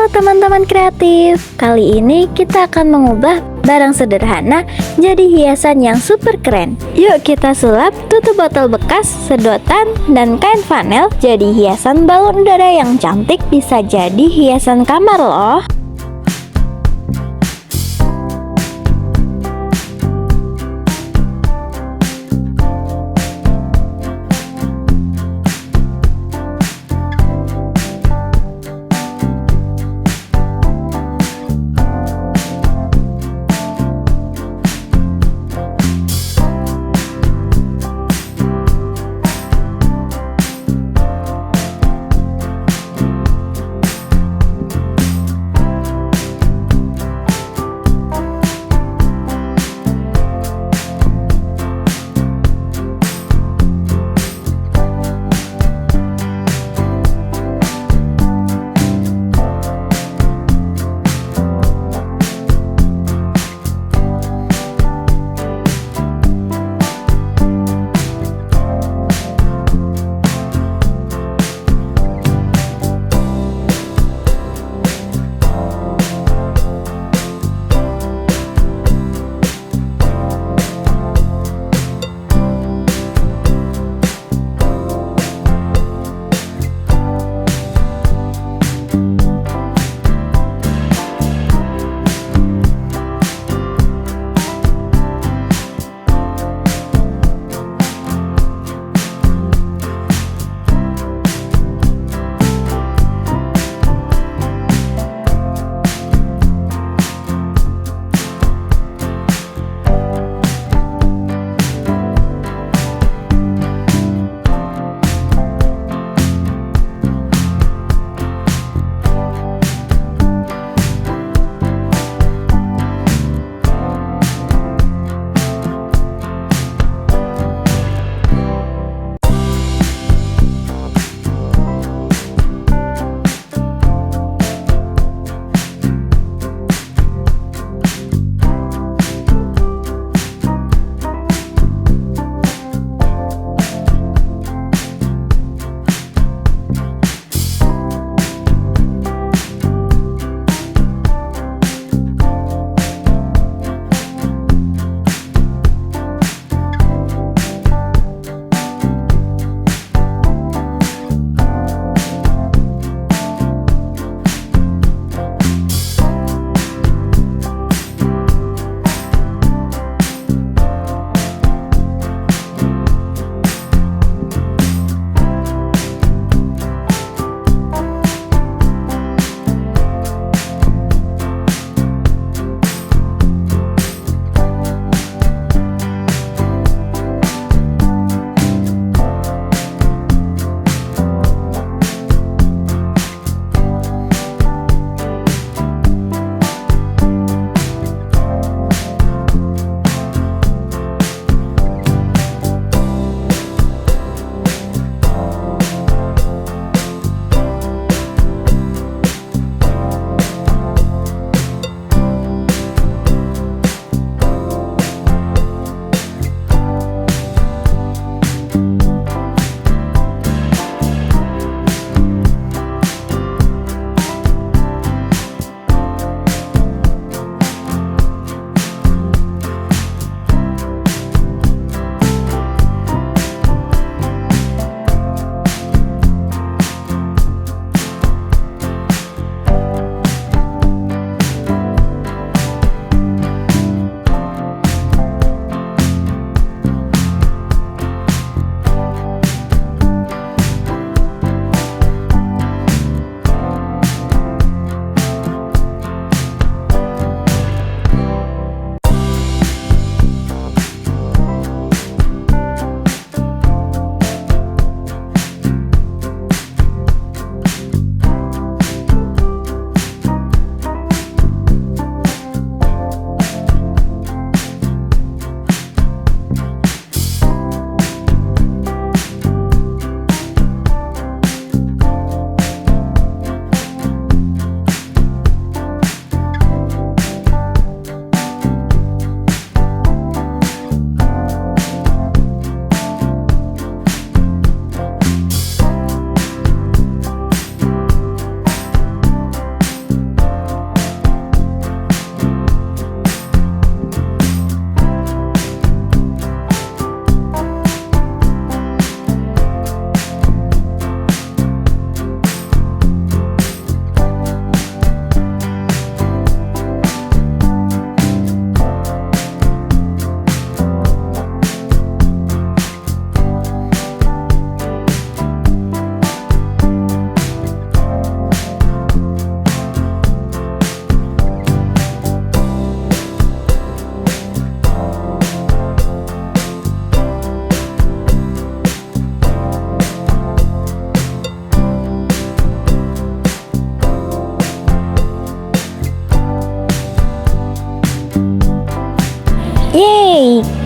Halo teman-teman kreatif, kali ini kita akan mengubah barang sederhana jadi hiasan yang super keren. Yuk kita sulap tutup botol bekas, sedotan, dan kain flanel jadi hiasan balon udara yang cantik, bisa jadi hiasan kamar loh.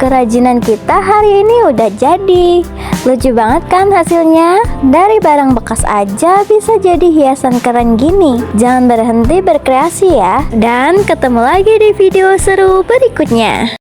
kerajinan kita hari ini udah jadi. Lucu banget kan hasilnya? Dari barang bekas aja bisa jadi hiasan keren gini. Jangan berhenti berkreasi ya. Dan ketemu lagi di video seru berikutnya.